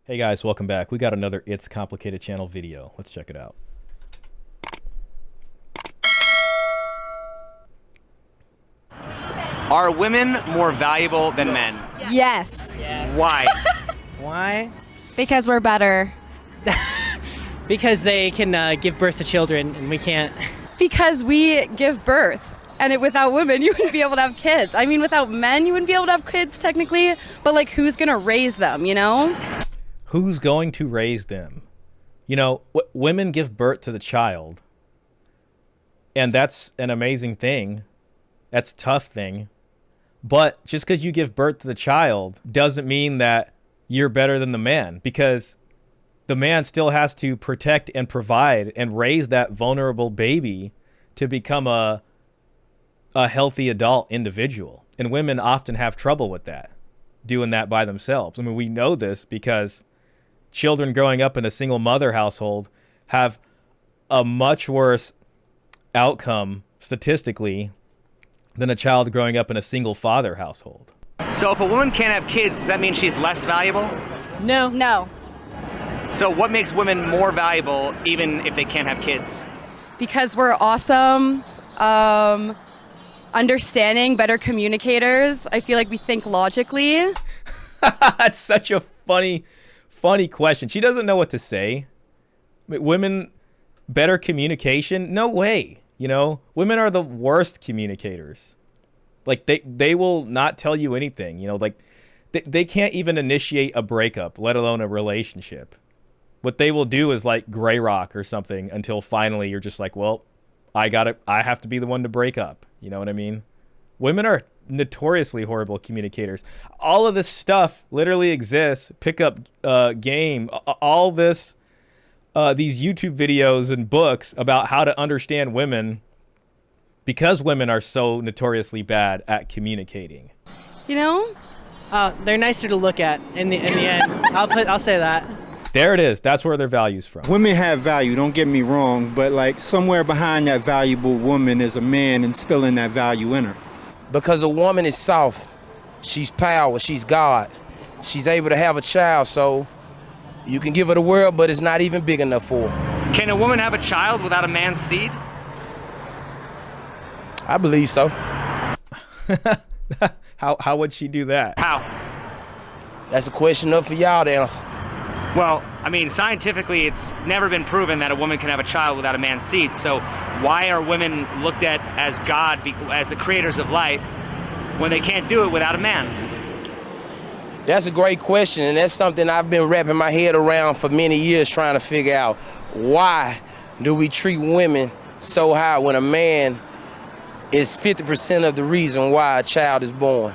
Hey guys, welcome back. We got another It's Complicated channel video. Let's check it out. Are women more valuable than men? Yes. Why? Why? Because we're better. Because they can give birth to children and we can't. Because we give birth. And without women, you wouldn't be able to have kids. I mean, without men, you wouldn't be able to have kids technically. But like, who's going to raise them, you know? Who's going to raise them? You know, women give birth to the child. And that's an amazing thing. That's a tough thing. But just because you give birth to the child doesn't mean that you're better than the man, because the man still has to protect and provide and raise that vulnerable baby to become a healthy adult individual. And women often have trouble with that, doing that by themselves. I mean, we know this because children growing up in a single mother household have a much worse outcome statistically than a child growing up in a single father household. So if a woman can't have kids, does that mean she's less valuable? No. No. So what makes women more valuable even if they can't have kids? Because we're awesome, understanding, better communicators. I feel like we think logically. That's such a funny question. She doesn't know what to say. I mean, women, better communication? No way. You know, women are the worst communicators. Like they will not tell you anything, you know, like they can't even initiate a breakup, let alone a relationship. What they will do is like gray rock or something until finally you're just like, well, I have to be the one to break up. You know what I mean? Women are notoriously horrible communicators. All of this stuff literally exists. Pickup game, all this, these YouTube videos and books about how to understand women, because women are so notoriously bad at communicating. You know? They're nicer to look at in the end. I'll say that. There it is. That's where their value's from. Women have value, don't get me wrong, but like somewhere behind that valuable woman is a man instilling that value in her. Because a woman is soft, she's power, she's God. She's able to have a child, so you can give her the world, but it's not even big enough for her. Can a woman have a child without a man's seed? I believe so. How would she do that? How? That's a question up for y'all to answer. Well, I mean, scientifically, it's never been proven that a woman can have a child without a man's seed. So why are women looked at as God, as the creators of life, when they can't do it without a man? That's a great question, and that's something I've been wrapping my head around for many years, trying to figure out why do we treat women so high when a man is 50% of the reason why a child is born.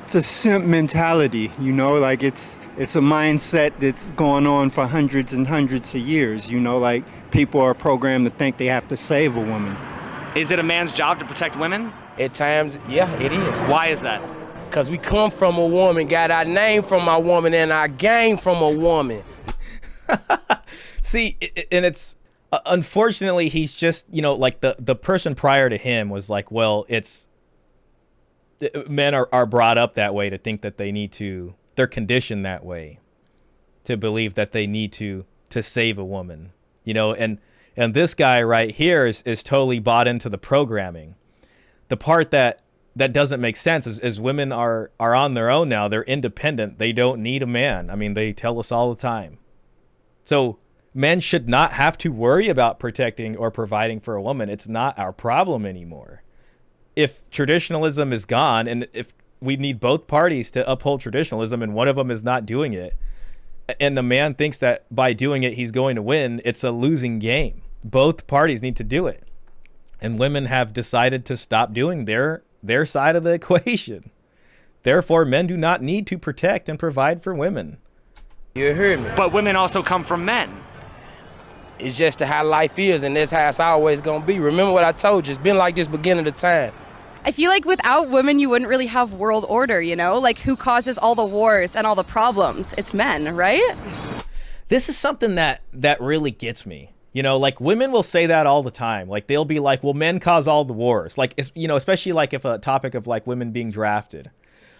It's a simp mentality, you know, like it's a mindset that's gone on for hundreds and hundreds of years, you know, like people are programmed to think they have to save a woman. Is it a man's job to protect women? At times, yeah, it is. Why is that? Because we come from a woman, got our name from a woman, and our game from a woman. See, and it's unfortunately he's just, you know, like the person prior to him was like, well, men are brought up that way to think that they're conditioned that way to believe that they need to save a woman, you know, and this guy right here is totally bought into the programming. The part that doesn't make sense is women are on their own now. They're independent. They don't need a man. I mean, they tell us all the time. So men should not have to worry about protecting or providing for a woman. It's not our problem anymore. If traditionalism is gone, and if we need both parties to uphold traditionalism and one of them is not doing it, and the man thinks that by doing it he's going to win, it's a losing game. Both parties need to do it. And women have decided to stop doing their side of the equation. Therefore, men do not need to protect and provide for women. You heard me. But women also come from men. It's just how life is, and that's how it's always going to be. Remember what I told you. It's been like this beginning of time. I feel like without women, you wouldn't really have world order, you know? Like, who causes all the wars and all the problems? It's men, right? This is something that really gets me. You know, like women will say that all the time. Like they'll be like, well, men cause all the wars. Like, you know, especially like if a topic of like women being drafted,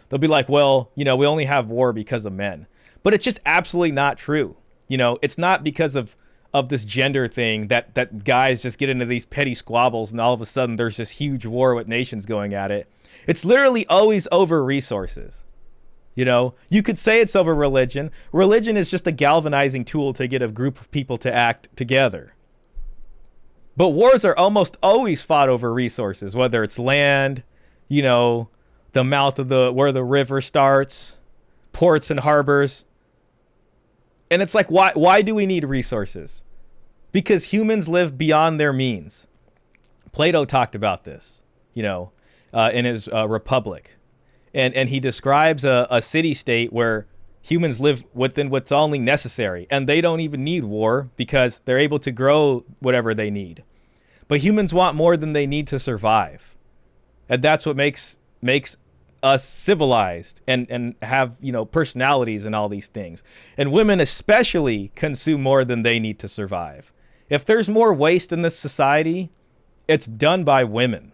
they'll be like, well, you know, we only have war because of men. But it's just absolutely not true. You know, it's not because of this gender thing that guys just get into these petty squabbles and all of a sudden there's this huge war with nations going at it. It's literally always over resources. You know, you could say it's over religion. Religion is just a galvanizing tool to get a group of people to act together. But wars are almost always fought over resources, whether it's land, you know, the mouth of where the river starts, ports and harbors. And it's like, why do we need resources? Because humans live beyond their means. Plato talked about this, you know, in his Republic. And he describes a city-state where humans live within what's only necessary. And they don't even need war because they're able to grow whatever they need. But humans want more than they need to survive. And that's what makes us civilized and have, you know, personalities and all these things. And women especially consume more than they need to survive. If there's more waste in this society, it's done by women.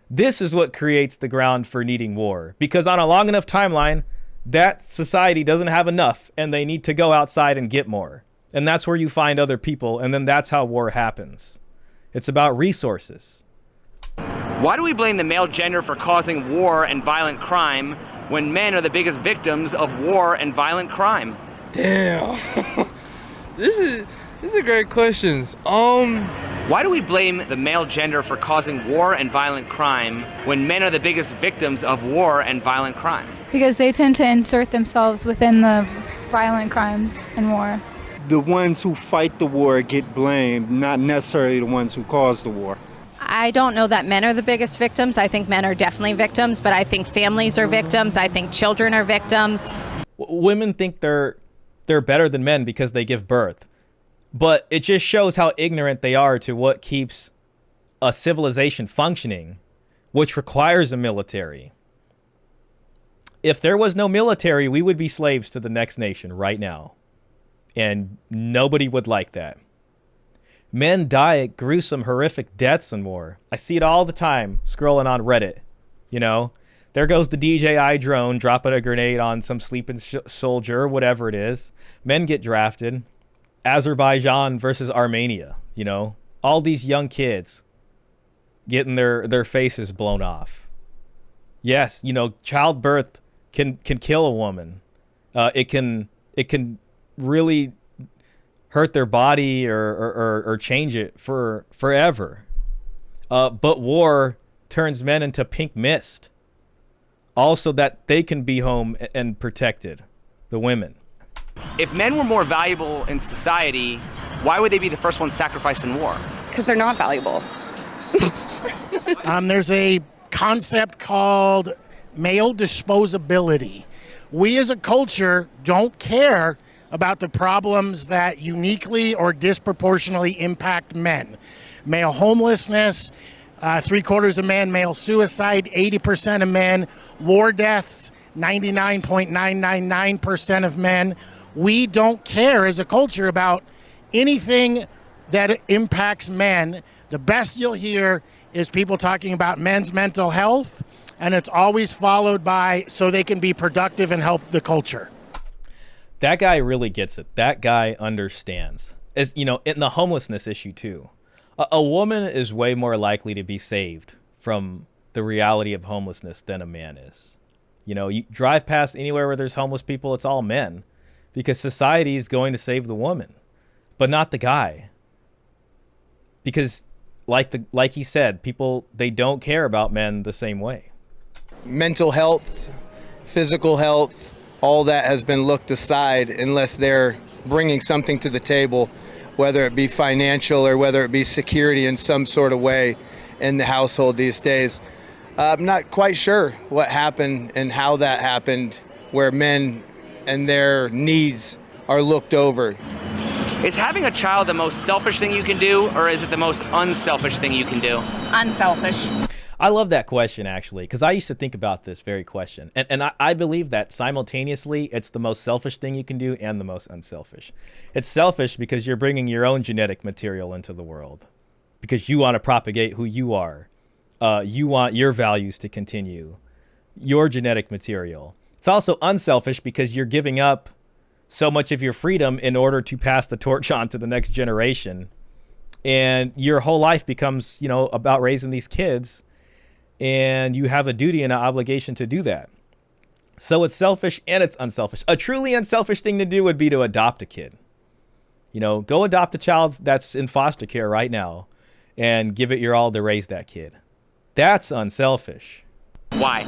This is what creates the ground for needing war, because on a long enough timeline, that society doesn't have enough and they need to go outside and get more. And that's where you find other people. And then that's how war happens. It's about resources. Why do we blame the male gender for causing war and violent crime when men are the biggest victims of war and violent crime? Damn. This is a great question. Why do we blame the male gender for causing war and violent crime when men are the biggest victims of war and violent crime? Because they tend to insert themselves within the violent crimes and war. The ones who fight the war get blamed, not necessarily the ones who cause the war. I don't know that men are the biggest victims. I think men are definitely victims, but I think families are victims. I think children are victims. Women think they're better than men because they give birth. But it just shows how ignorant they are to what keeps a civilization functioning, which requires a military. If there was no military, we would be slaves to the next nation right now. And nobody would like that. Men die at gruesome, horrific deaths in war. I see it all the time scrolling on Reddit. You know, there goes the DJI drone dropping a grenade on some sleeping soldier or whatever it is. Men get drafted. Azerbaijan versus Armenia, you know, all these young kids getting their faces blown off. Yes, you know, childbirth can kill a woman. It can really hurt their body or change it forever. But war turns men into pink mist. Also that they can be home and protected, the women. If men were more valuable in society, why would they be the first ones sacrificed in war? Because they're not valuable. There's a concept called male disposability. We as a culture don't care about the problems that uniquely or disproportionately impact men. Male homelessness, 3/4 of men, male suicide, 80% of men, war deaths, 99.999% of men. We don't care as a culture about anything that impacts men. The best you'll hear is people talking about men's mental health, and it's always followed by so they can be productive and help the culture. That guy really gets it. That guy understands. As you know, in the homelessness issue too, a woman is way more likely to be saved from the reality of homelessness than a man is. You know, you drive past anywhere where there's homeless people, it's all men, because society is going to save the woman, but not the guy. Because like he said, people, they don't care about men the same way. Mental health, physical health, all that has been looked aside unless they're bringing something to the table, whether it be financial or whether it be security in some sort of way in the household these days. I'm not quite sure what happened and how that happened, where men and their needs are looked over. Is having a child the most selfish thing you can do, or is it the most unselfish thing you can do? Unselfish. I love that question, actually, because I used to think about this very question. And I believe that simultaneously, it's the most selfish thing you can do and the most unselfish. It's selfish because you're bringing your own genetic material into the world, because you want to propagate who you are. You want your values to continue, your genetic material. It's also unselfish because you're giving up so much of your freedom in order to pass the torch on to the next generation. And your whole life becomes, you know, about raising these kids, and you have a duty and an obligation to do that. So it's selfish and it's unselfish. A truly unselfish thing to do would be to adopt a kid. You know, go adopt a child that's in foster care right now and give it your all to raise that kid. That's unselfish. Why?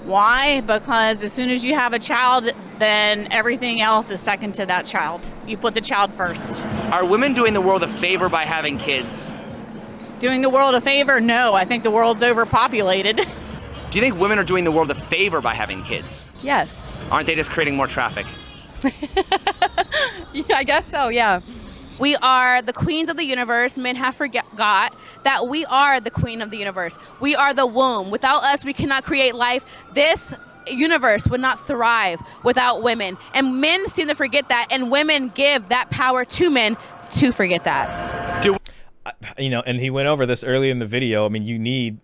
Why? Because as soon as you have a child, then everything else is second to that child. You put the child first. Are women doing the world a favor by having kids? Doing the world a favor? No, I think the world's overpopulated. Do you think women are doing the world a favor by having kids? Yes. Aren't they just creating more traffic? Yeah, I guess so, yeah. We are the queens of the universe. Men have forgot that we are the queen of the universe. We are the womb. Without us, we cannot create life. This universe would not thrive without women. And men seem to forget that, and women give that power to men to forget that. You know, and he went over this early in the video. I mean,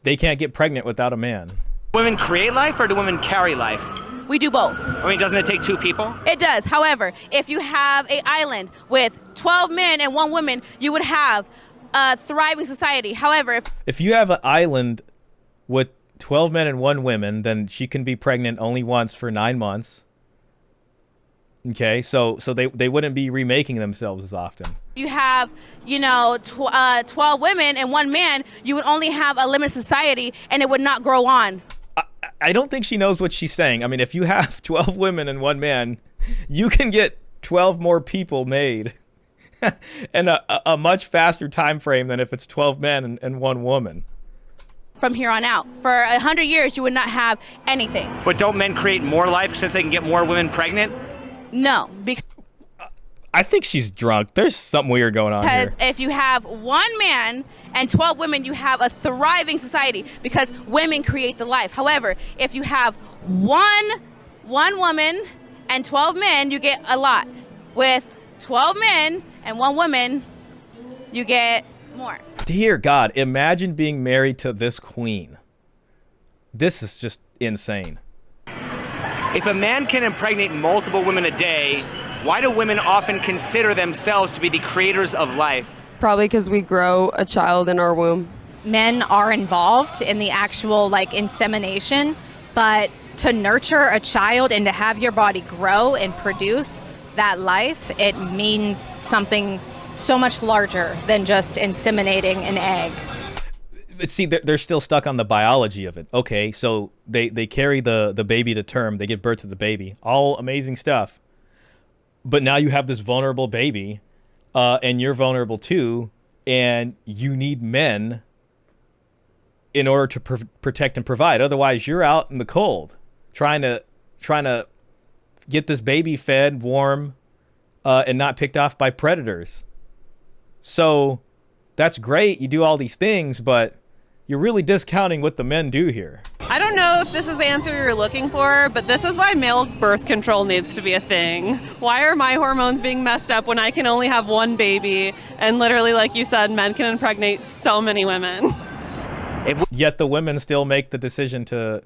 they can't get pregnant without a man. Women create life, or do women carry life? We do both. I mean, doesn't it take two people? It does. However, if you have an island with 12 men and 1 woman, you would have a thriving society. However, if you have an island with 12 men and 1 woman, then she can be pregnant only once for 9 months. Okay, so they wouldn't be remaking themselves as often. you have, 12 women and 1 man, you would only have a limited society and it would not grow on. I don't think she knows what she's saying. I mean, if you have 12 women and 1 man, you can get 12 more people made in a much faster time frame than if it's 12 men and 1 woman. From here on out, for 100 years, you would not have anything. But don't men create more life since they can get more women pregnant? No, I think she's drunk. There's something weird going on here. Because if you have 1 man and 12 women, you have a thriving society because women create the life. However, if you have one woman and 12 men, you get a lot. With 12 men and 1 woman, you get more. Dear God, imagine being married to this queen. This is just insane. If a man can impregnate multiple women a day, why do women often consider themselves to be the creators of life? Probably because we grow a child in our womb. Men are involved in the actual insemination, but to nurture a child and to have your body grow and produce that life, it means something so much larger than just inseminating an egg. But see, they're still stuck on the biology of it. Okay, so they carry the baby to term, they give birth to the baby, all amazing stuff. But now you have this vulnerable baby, and you're vulnerable too, and you need men in order to protect and provide. Otherwise, you're out in the cold, trying to get this baby fed, warm, and not picked off by predators. So that's great. You do all these things, but you're really discounting what the men do here. I don't know if this is the answer you're looking for, but this is why male birth control needs to be a thing. Why are my hormones being messed up when I can only have 1 baby? And literally, like you said, men can impregnate so many women. Yet the women still make the decision to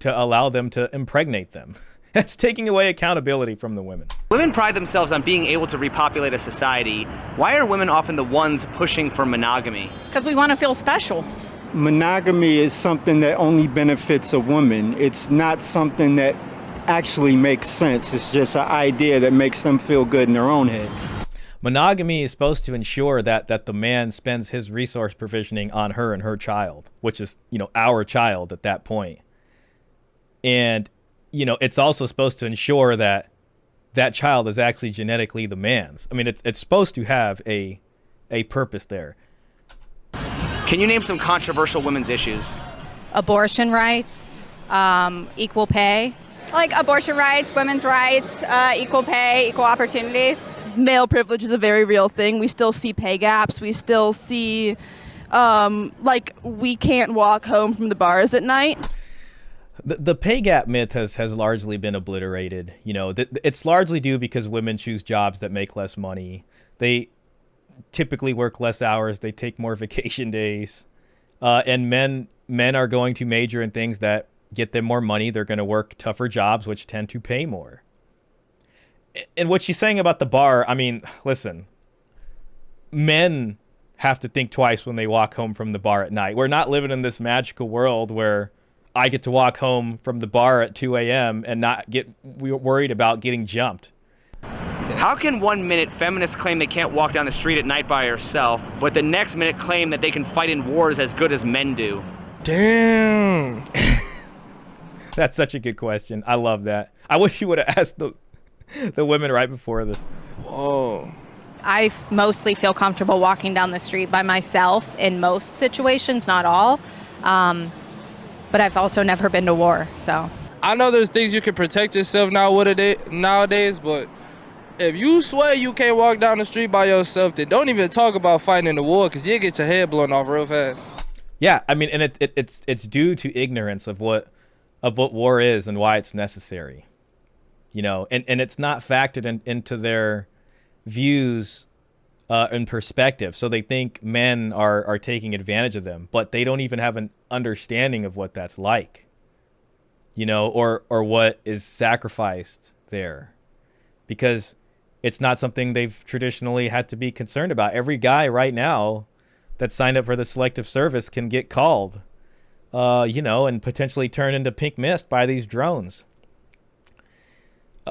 allow them to impregnate them. That's taking away accountability from the women. Women pride themselves on being able to repopulate a society. Why are women often the ones pushing for monogamy? Because we want to feel special. Monogamy is something that only benefits a woman. It's not something that actually makes sense. It's just an idea that makes them feel good in their own head. Monogamy is supposed to ensure that the man spends his resource provisioning on her and her child, which is, our child at that point. And, it's also supposed to ensure that that child is actually genetically the man's. I mean, it's supposed to have a purpose there. Can you name some controversial women's issues? Abortion rights, equal pay. Like abortion rights, women's rights, equal pay, equal opportunity. Male privilege is a very real thing. We still see pay gaps. We still see, we can't walk home from the bars at night. The pay gap myth has largely been obliterated. It's largely due because women choose jobs that make less money. They typically work less hours. They take more vacation days. And men are going to major in things that get them more money. They're going to work tougher jobs, which tend to pay more. and what she's saying about the bar, I mean, listen, men have to think twice when they walk home from the bar at night. We're not living in this magical world where I get to walk home from the bar at 2 a.m. and not get worried about getting jumped. How can 1 minute feminists claim they can't walk down the street at night by herself, but the next minute claim that they can fight in wars as good as men do? Damn. That's such a good question. I love that. I wish you would have asked the women right before this. Whoa. I mostly feel comfortable walking down the street by myself in most situations, not all. But I've also never been to war, so. I know there's things you can protect yourself nowadays, but if you swear you can't walk down the street by yourself, then don't even talk about fighting in the war, because you'll get your head blown off real fast. Yeah, I mean, and it's due to ignorance of what war is and why it's necessary. You know, and it's not factored into their views and perspective. So they think men are taking advantage of them, but they don't even have an understanding of what that's like, you know, or what is sacrificed there, because it's not something they've traditionally had to be concerned about. Every guy right now that signed up for the selective service can get called, you know, and potentially turn into pink mist by these drones.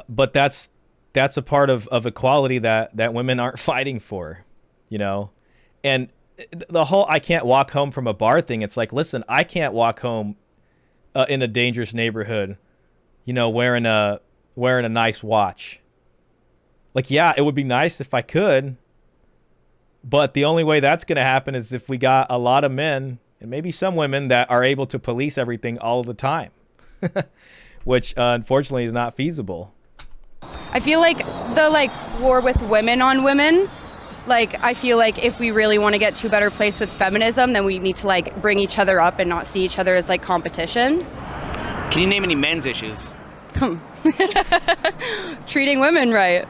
But that's a part of equality that women aren't fighting for, you know. And the whole I can't walk home from a bar thing, it's like, listen, I can't walk home in a dangerous neighborhood, you know, wearing a nice watch. Like, yeah, it would be nice if I could, but the only way that's going to happen is if we got a lot of men and maybe some women that are able to police everything all the time, which unfortunately is not feasible. I feel like the war with women on women, I feel like if we really want to get to a better place with feminism, then we need to bring each other up and not see each other as competition. Can you name any men's issues? Treating women right.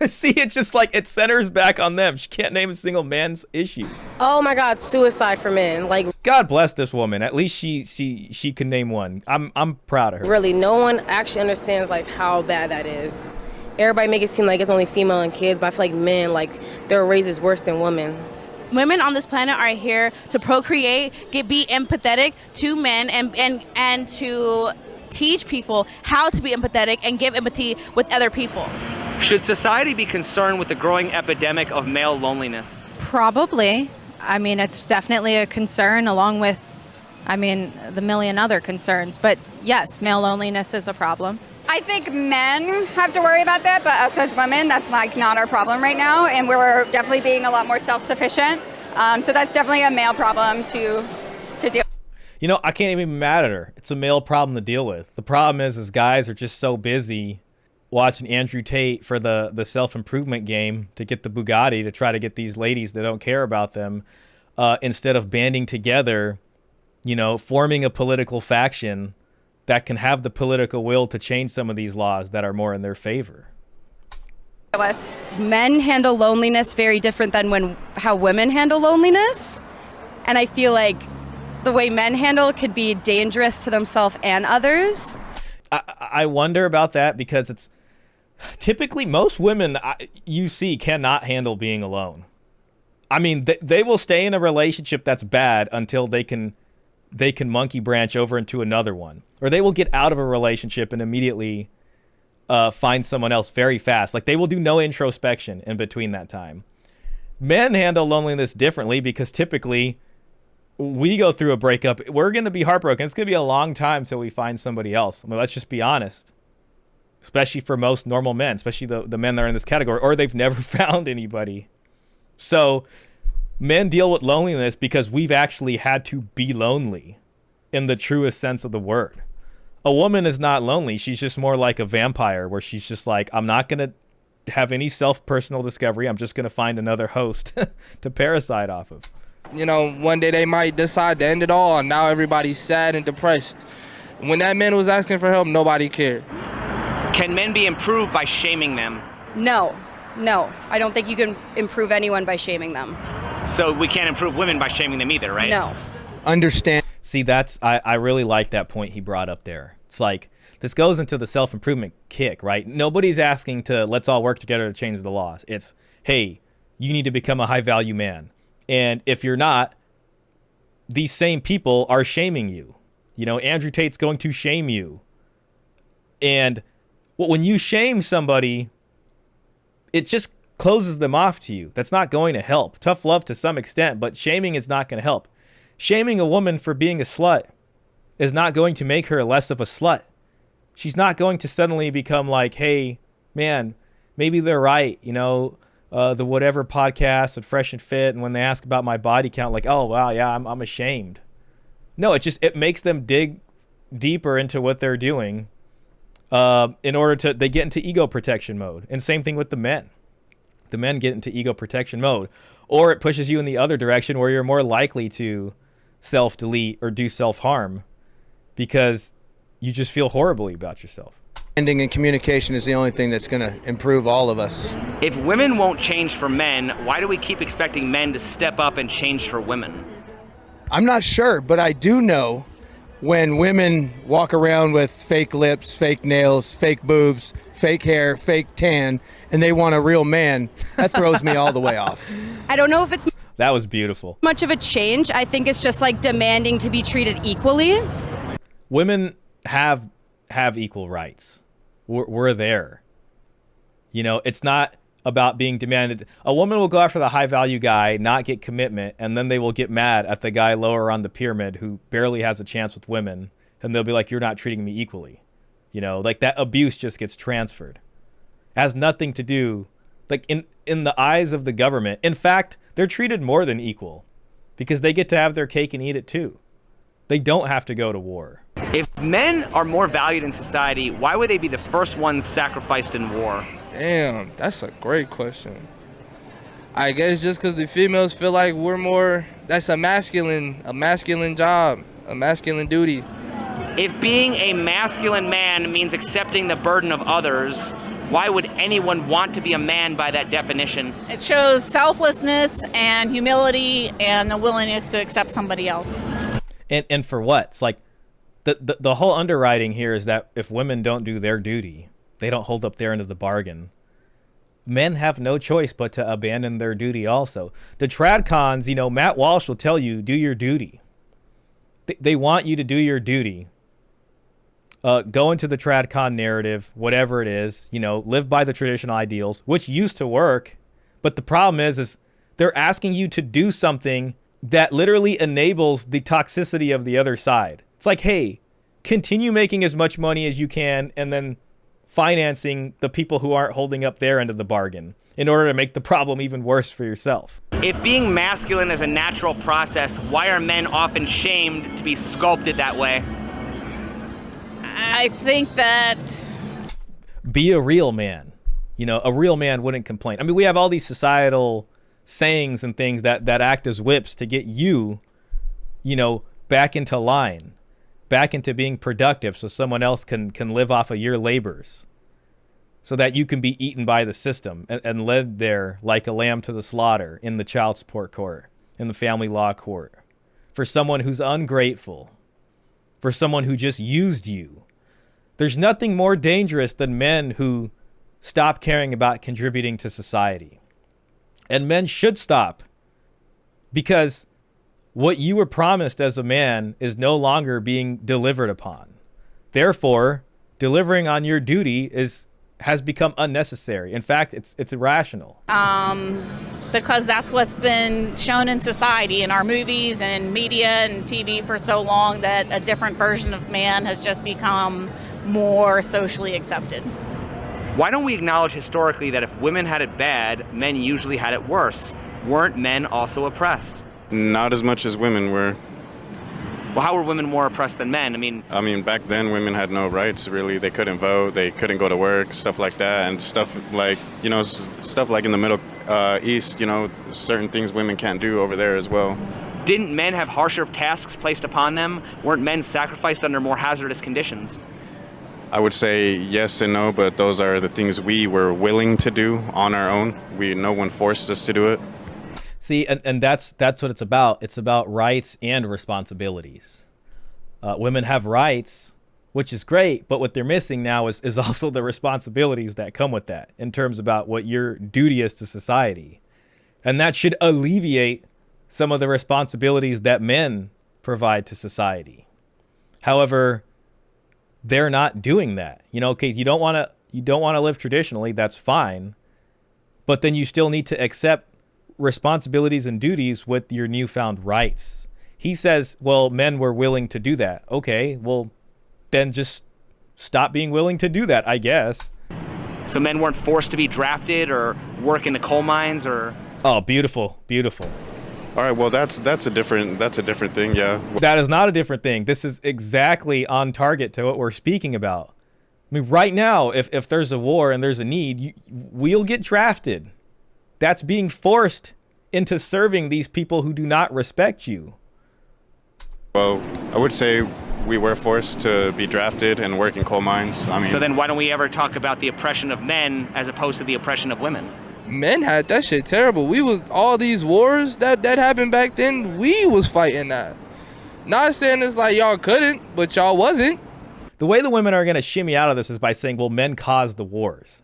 See, it's just it centers back on them. She can't name a single man's issue. Oh my God, suicide for men. God bless this woman. At least she can name one. I'm proud of her. Really, no one actually understands how bad that is. Everybody make it seem like it's only female and kids, but I feel like men, their race is worse than women. Women on this planet are here to procreate, be empathetic to men, and to teach people how to be empathetic and give empathy with other people. Should society be concerned with the growing epidemic of male loneliness? Probably. I mean, it's definitely a concern along with, the million other concerns. But yes, male loneliness is a problem. I think men have to worry about that, but us as women, that's not our problem right now, and we're definitely being a lot more self-sufficient. So that's definitely a male problem to deal. You know, I can't even be mad at her. It's a male problem to deal with. The problem is guys are just so busy watching Andrew Tate for the self-improvement game to get the Bugatti to try to get these ladies that don't care about them, instead of banding together, you know, forming a political faction that can have the political will to change some of these laws that are more in their favor. Men handle loneliness very different than how women handle loneliness. And I feel like the way men handle it could be dangerous to themselves and others. I wonder about that, because it's typically most women you see cannot handle being alone. I mean, they will stay in a relationship that's bad until they can monkey branch over into another one, or they will get out of a relationship and immediately find someone else very fast. They will do no introspection in between that time. Men handle loneliness differently, because typically we go through a breakup, we're going to be heartbroken. It's going to be a long time till we find somebody else. I mean, let's just be honest, especially for most normal men, especially the men that are in this category, or they've never found anybody. So men deal with loneliness because we've actually had to be lonely in the truest sense of the word. A woman is not lonely. She's just more like a vampire, where she's just I'm not going to have any personal discovery. I'm just going to find another host to parasite off of. You know, one day they might decide to end it all, and now everybody's sad and depressed. When that man was asking for help, nobody cared. Can men be improved by shaming them? No. I don't think you can improve anyone by shaming them. So we can't improve women by shaming them either, right? No. Understand. See, I really like that point he brought up there. It's this goes into the self-improvement kick, right? Nobody's asking to let's all work together to change the laws. It's, hey, you need to become a high-value man. And if you're not, these same people are shaming you. You know, Andrew Tate's going to shame you. And when you shame somebody, it just closes them off to you. That's not going to help. Tough love to some extent, but shaming is not going to help. Shaming a woman for being a slut is not going to make her less of a slut. She's not going to suddenly become like, hey, man, maybe they're right. You know, the whatever podcast and Fresh and Fit, and when they ask about my body count, like, oh, wow, yeah, I'm ashamed. No, it makes them dig deeper into what they're doing in order to, they get into ego protection mode. And same thing with the men. The men get into ego protection mode. Or it pushes you in the other direction where you're more likely to self-delete or do self-harm because you just feel horribly about yourself. Ending in communication is the only thing that's going to improve all of us. If women won't change for men, why do we keep expecting men to step up and change for women? I'm not sure, but I do know when women walk around with fake lips, fake nails, fake boobs, fake hair, fake tan, and they want a real man, that throws me all the way off. I don't know if it's That was beautiful. much of a change. I think it's just like demanding to be treated equally. Women have equal rights. We're there. You know, it's not about being demanded. A woman will go after the high value guy, not get commitment, and then they will get mad at the guy lower on the pyramid who barely has a chance with women, and they'll be like, you're not treating me equally. You know, like that abuse just gets transferred. It has nothing to do, like in the eyes of the government. In fact, they're treated more than equal because they get to have their cake and eat it too. They don't have to go to war. If men are more valued in society, why would they be the first ones sacrificed in war? Damn, that's a great question. I guess just because the females feel like we're more, that's a masculine job, a masculine duty. If being a masculine man means accepting the burden of others, why would anyone want to be a man by that definition? It shows selflessness and humility and the willingness to accept somebody else. And for what? It's like the whole underwriting here is that if women don't do their duty, they don't hold up their end of the bargain. Men have no choice but to abandon their duty also. The tradcons, you know, Matt Walsh will tell you, do your duty. They want you to do your duty. Go into the tradcon narrative, whatever it is, you know, live by the traditional ideals, which used to work. But the problem is they're asking you to do something that literally enables the toxicity of the other side. It's like, hey, continue making as much money as you can and then financing the people who aren't holding up their end of the bargain in order to make the problem even worse for yourself. If being masculine is a natural process, why are men often shamed to be sculpted that way? I think that... Be a real man. You know, a real man wouldn't complain. I mean, we have all these societal sayings and things that act as whips to get you, you know, back into line, back into being productive so someone else can live off of your labors, so that you can be eaten by the system and led there like a lamb to the slaughter in the child support court, in the family law court, for someone who's ungrateful, for someone who just used you. There's nothing more dangerous than men who stop caring about contributing to society. And men should stop, because what you were promised as a man is no longer being delivered upon. Therefore, delivering on your duty has become unnecessary. In fact, it's irrational. Because that's what's been shown in society, in our movies and media and TV for so long, that a different version of man has just become more socially accepted. Why don't we acknowledge historically that if women had it bad, men usually had it worse? Weren't men also oppressed? Not as much as women were. Well, how were women more oppressed than men? I mean, back then women had no rights, really. They couldn't vote, they couldn't go to work, stuff like that. And stuff like, you know, stuff like in the Middle East, you know, certain things women can't do over there as well. Didn't men have harsher tasks placed upon them? Weren't men sacrificed under more hazardous conditions? I would say yes and no, but those are the things we were willing to do on our own. No one forced us to do it. See, and that's what it's about. It's about rights and responsibilities. Women have rights which is great. But what they're missing now is also the responsibilities that come with that in terms about what your duty is to society. And that should alleviate some of the responsibilities that men provide to society. However, they're not doing that. Okay, you don't want to live traditionally, that's fine. But then you still need to accept responsibilities and duties with your newfound rights. He says, well, men were willing to do that. Okay, well, then just stop being willing to do that, I guess. So men weren't forced to be drafted or work in the coal mines or... Oh, beautiful, beautiful. All right, well, that's a different thing, yeah. That is not a different thing. This is exactly on target to what we're speaking about. I mean, right now, if there's a war and there's a need, we'll get drafted. That's being forced into serving these people who do not respect you. Well, I would say we were forced to be drafted and work in coal mines. I mean, so then why don't we ever talk about the oppression of men as opposed to the oppression of women? Men had that shit terrible. We was all these wars that happened back then. We was fighting that. Not saying it's like y'all couldn't, but y'all wasn't. The way the women are going to shimmy out of this is by saying, well, men caused the wars,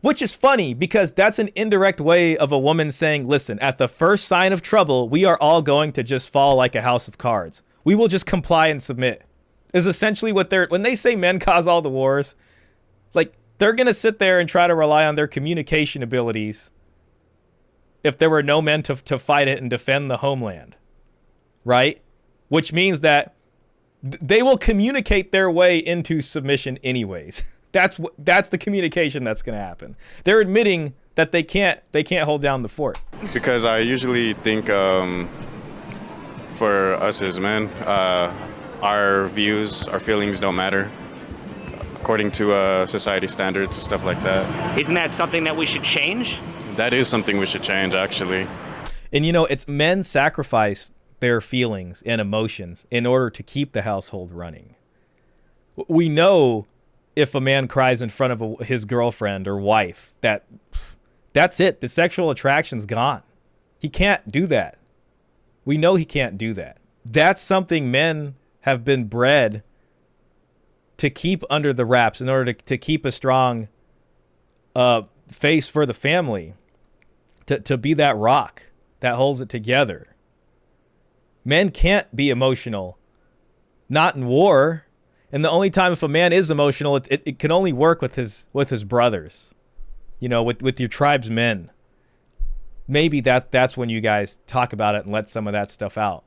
which is funny because that's an indirect way of a woman saying, listen, at the first sign of trouble, we are all going to just fall like a house of cards. We will just comply and submit is essentially what when they say men cause all the wars, like they're going to sit there and try to rely on their communication abilities if there were no men to fight it and defend the homeland, right? Which means that they will communicate their way into submission anyways. That's the communication that's going to happen. They're admitting that they can't hold down the fort. Because I usually think for us as men, our views, our feelings don't matter according to society standards and stuff like that. Isn't that something that we should change? That is something we should change, actually. And it's men sacrifice their feelings and emotions in order to keep the household running. We know if a man cries in front of his girlfriend or wife, that's it. The sexual attraction's gone. He can't do that. We know he can't do that. That's something men have been bred to keep under the wraps in order to keep a strong face for the family, to be that rock that holds it together. Men can't be emotional, not in war. And the only time if a man is emotional, it can only work with his brothers, with your tribe's men. Maybe that's when you guys talk about it and let some of that stuff out.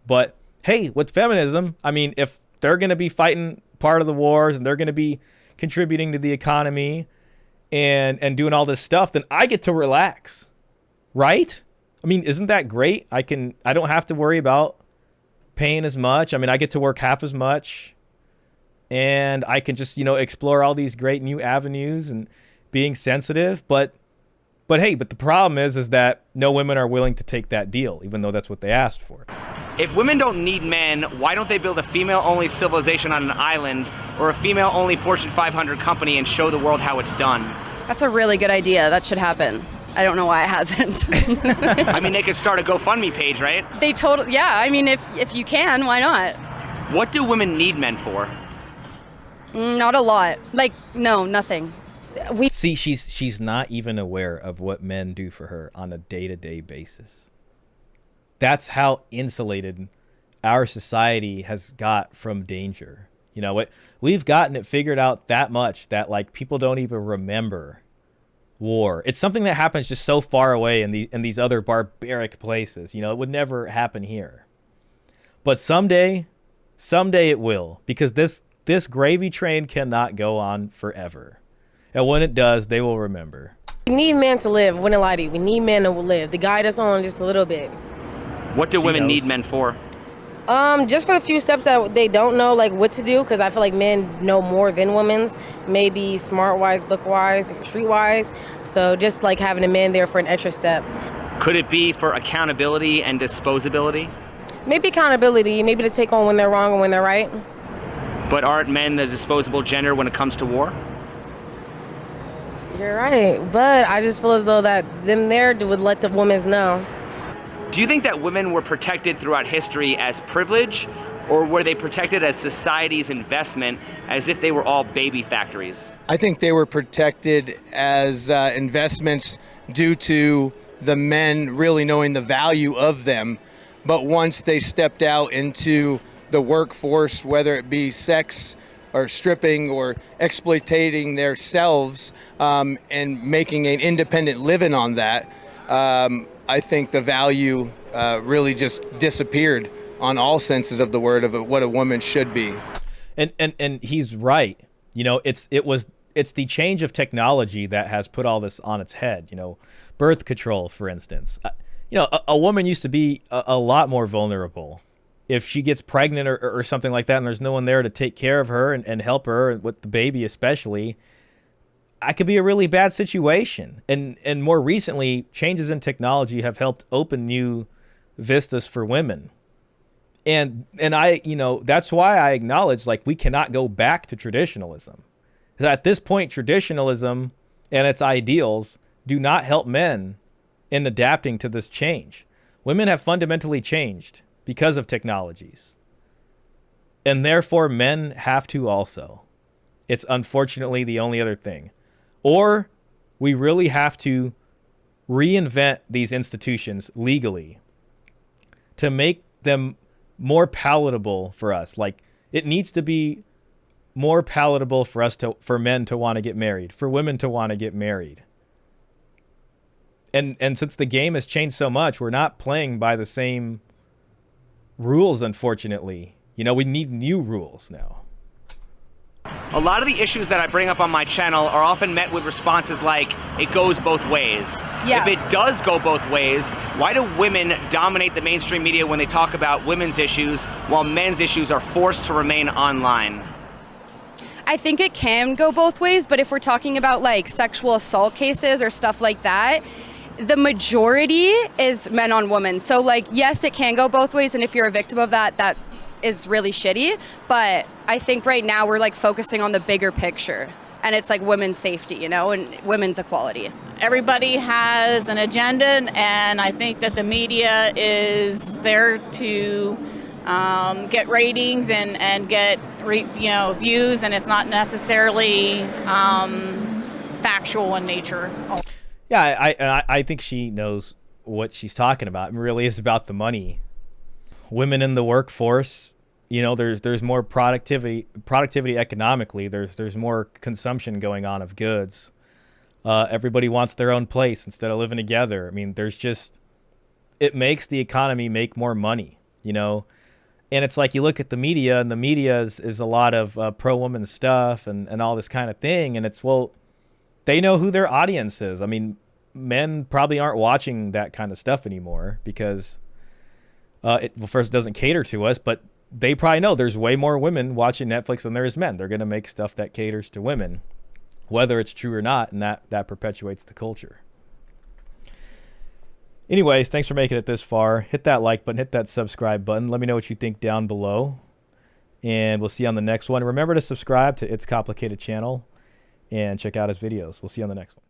But hey, with feminism, I mean, if they're going to be fighting part of the wars and they're going to be contributing to the economy and doing all this stuff, then I get to relax, right? I mean, isn't that great? I don't have to worry about paying as much. I mean, I get to work half as much and I can just, explore all these great new avenues and being sensitive. But the problem is that no women are willing to take that deal, even though that's what they asked for. If women don't need men, why don't they build a female-only civilization on an island or a female-only Fortune 500 company and show the world how it's done? That's a really good idea. That should happen. I don't know why it hasn't. I mean, they could start a GoFundMe page, right? Yeah. I mean, if you can, why not? What do women need men for? Not a lot. No, nothing. See, she's not even aware of what men do for her on a day-to-day basis. That's how insulated our society has got from danger. We've gotten it figured out that much that people don't even remember war. It's something that happens just so far away in these other barbaric places. It would never happen here. But someday it will, because this gravy train cannot go on forever. And when it does, they will remember. We need men to live. I wouldn't lie to you. We need men to live. To guide us on just a little bit. What do women need men for? Just for the few steps that they don't know, what to do, because I feel like men know more than women's, maybe smart-wise, book-wise, street-wise. So just having a man there for an extra step. Could it be for accountability and disposability? Maybe accountability, maybe to take on when they're wrong and when they're right. But aren't men the disposable gender when it comes to war? You're right, but I just feel as though that them there would let the women know. Do you think that women were protected throughout history as privilege or were they protected as society's investment, as if they were all baby factories? I think they were protected as investments due to the men really knowing the value of them. But once they stepped out into the workforce, whether it be sex or stripping or exploiting themselves and making an independent living on that, I think the value really just disappeared on all senses of the word of what a woman should be. And he's right. You know, it's the change of technology that has put all this on its head. You know, birth control, for instance. You know, a woman used to be a lot more vulnerable. If she gets pregnant or something like that and there's no one there to take care of her and help her with the baby especially, that could be a really bad situation. And more recently, changes in technology have helped open new vistas for women. And I, you know, that's why I acknowledge, like, we cannot go back to traditionalism. Because at this point, traditionalism and its ideals do not help men in adapting to this change. Women have fundamentally changed because of technologies. And therefore, men have to also. It's unfortunately the only other thing. Or we really have to reinvent these institutions legally to make them more palatable for us. Like, it needs to be more palatable for men to want to get married, for women to want to get married. And since the game has changed so much, we're not playing by the same rules, unfortunately. You know, we need new rules now. A lot of the issues that I bring up on my channel are often met with responses like, it goes both ways. Yeah. If it does go both ways, why do women dominate the mainstream media when they talk about women's issues while men's issues are forced to remain online? I think it can go both ways, but if we're talking about like sexual assault cases or stuff like that, the majority is men on women. So like, yes, it can go both ways, and if you're a victim of that, that is really shitty. But I think right now we're like focusing on the bigger picture, and it's like women's safety, you know, and women's equality. Everybody has an agenda, and I think that the media is there to get ratings and get views, and it's not necessarily factual in nature. Yeah, I think she knows what she's talking about. It really is about the money. Women in the workforce, you know, there's more productivity economically. There's more consumption going on of goods. Everybody wants their own place instead of living together. I mean, it makes the economy make more money, you know. And it's like, you look at the media, and the media is a lot of pro-woman stuff and all this kind of thing. And it's, well, they know who their audience is. I mean, men probably aren't watching that kind of stuff anymore because first, it doesn't cater to us, but they probably know there's way more women watching Netflix than there is men. They're going to make stuff that caters to women, whether it's true or not, and that perpetuates the culture. Anyways, thanks for making it this far. Hit that like button, hit that subscribe button. Let me know what you think down below, and we'll see you on the next one. Remember to subscribe to It's Complicated channel and check out his videos. We'll see you on the next one.